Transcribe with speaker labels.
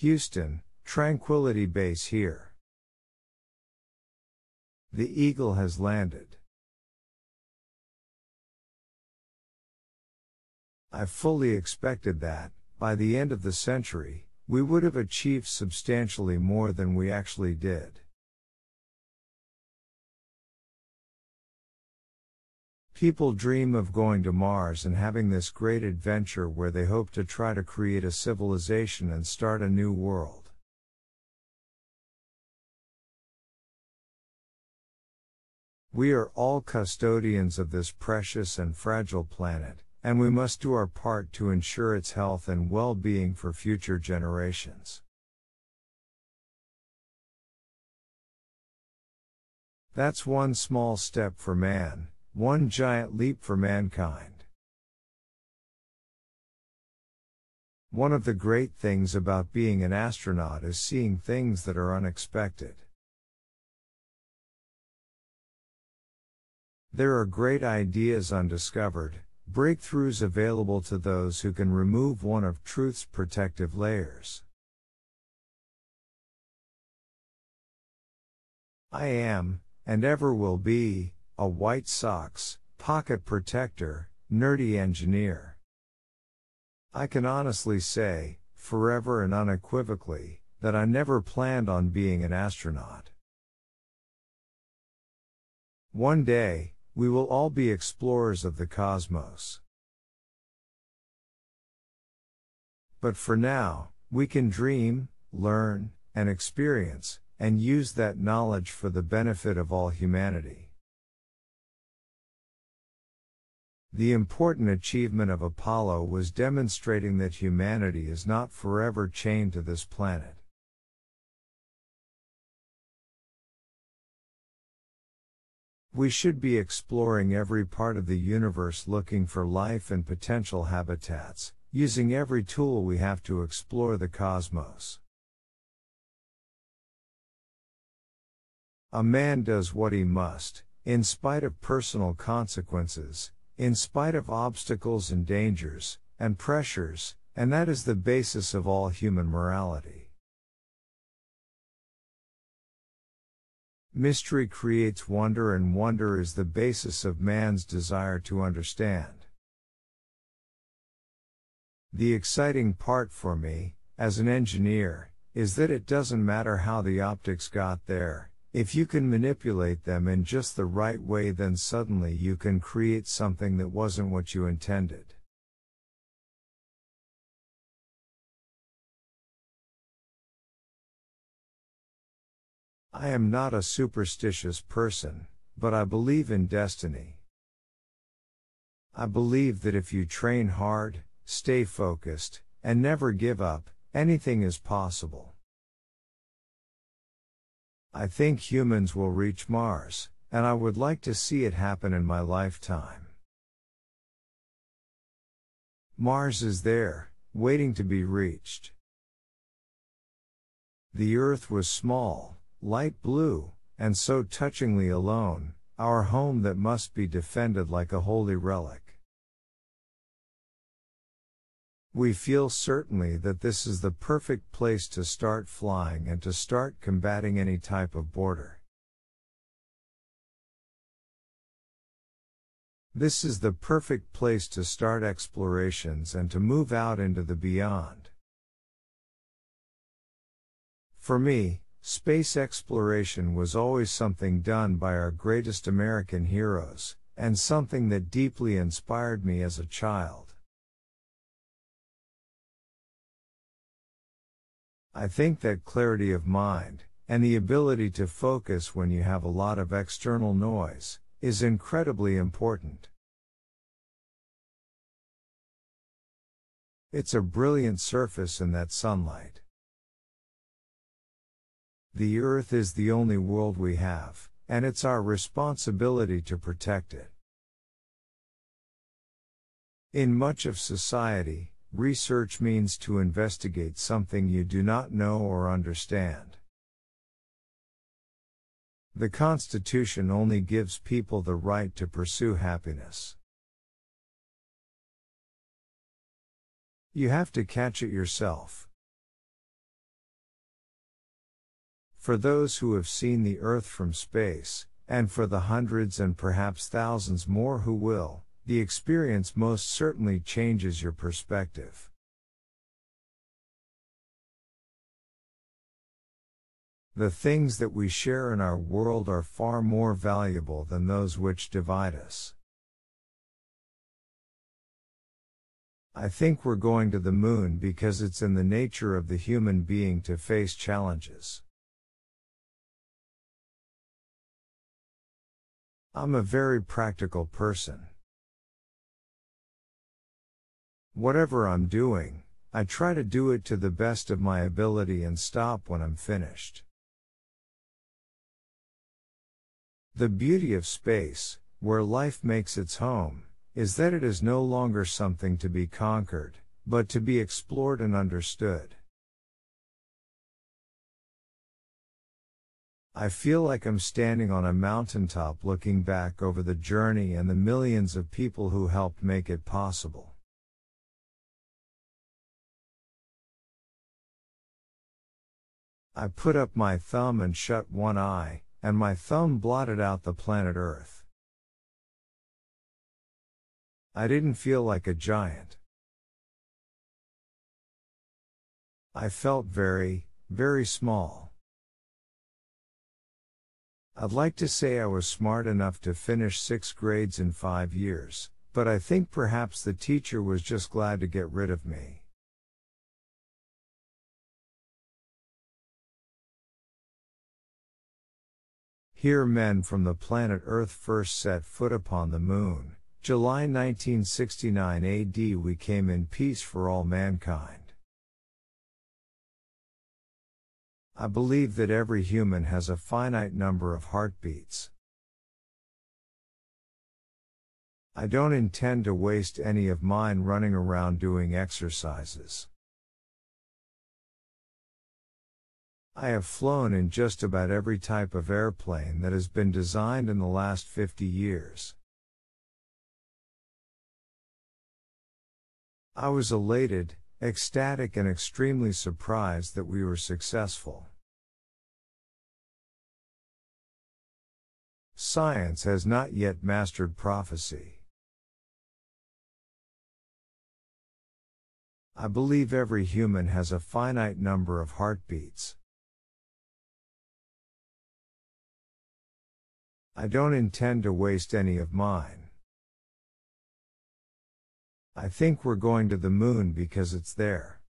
Speaker 1: Houston, Tranquility Base here. The Eagle has landed. I fully expected that, by the end of the century, we would have achieved substantially more than we actually did. People dream of going to Mars and having this great adventure where they hope to try to create a civilization and start a new world. We are all custodians of this precious and fragile planet, and we must do our part to ensure its health and well-being for future generations. That's one small step for man, one giant leap for mankind. One of the great things about being an astronaut is seeing things that are unexpected. There are great ideas undiscovered, breakthroughs available to those who can remove one of truth's protective layers. I am, and ever will be, a white socks, pocket protector, nerdy engineer. I can honestly say, forever and unequivocally, that I never planned on being an astronaut. One day, we will all be explorers of the cosmos. But for now, we can dream, learn, and experience, and use that knowledge for the benefit of all humanity. The important achievement of Apollo was demonstrating that humanity is not forever chained to this planet. We should be exploring every part of the universe looking for life and potential habitats, using every tool we have to explore the cosmos. A man does what he must, in spite of personal consequences, in spite of obstacles and dangers, and pressures, and that is the basis of all human morality. Mystery creates wonder, and wonder is the basis of man's desire to understand. The exciting part for me, as an engineer, is that it doesn't matter how the optics got there. If you can manipulate them in just the right way, then suddenly you can create something that wasn't what you intended. I am not a superstitious person, but I believe in destiny. I believe that if you train hard, stay focused, and never give up, anything is possible. I think humans will reach Mars, and I would like to see it happen in my lifetime. Mars is there, waiting to be reached. The Earth was small, light blue, and so touchingly alone, our home that must be defended like a holy relic. We feel certainly that this is the perfect place to start flying and to start combating any type of border. This is the perfect place to start explorations and to move out into the beyond. For me, space exploration was always something done by our greatest American heroes, and something that deeply inspired me as a child. I think that clarity of mind, and the ability to focus when you have a lot of external noise, is incredibly important. It's a brilliant surface in that sunlight. The Earth is the only world we have, and it's our responsibility to protect it. In much of society, research means to investigate something you do not know or understand. The Constitution only gives people the right to pursue happiness. You have to catch it yourself. for those who have seen the Earth from space, and for the hundreds and perhaps thousands more who will, the experience most certainly changes your perspective. The things that we share in our world are far more valuable than those which divide us. I think we're going to the moon because it's in the nature of the human being to face challenges. I'm a very practical person. Whatever I'm doing, I try to do it to the best of my ability and stop when I'm finished. The beauty of space, where life makes its home, is that it is no longer something to be conquered, but to be explored and understood. I feel like I'm standing on a mountaintop looking back over the journey and the millions of people who helped make it possible. I put up my thumb and shut one eye, and my thumb blotted out the planet Earth. I didn't feel like a giant. I felt very, very small. I'd like to say I was smart enough to finish 6 grades in 5 years, but I think perhaps the teacher was just glad to get rid of me. Here men from the planet Earth first set foot upon the moon. July 1969 AD we came in peace for all mankind. I believe that every human has a finite number of heartbeats. I don't intend to waste any of mine running around doing exercises. I have flown in just about every type of airplane that has been designed in the last 50 years. I was elated, ecstatic and extremely surprised that we were successful. Science has not yet mastered prophecy. I believe every human has a finite number of heartbeats. I don't intend to waste any of mine. I think we're going to the moon because it's there.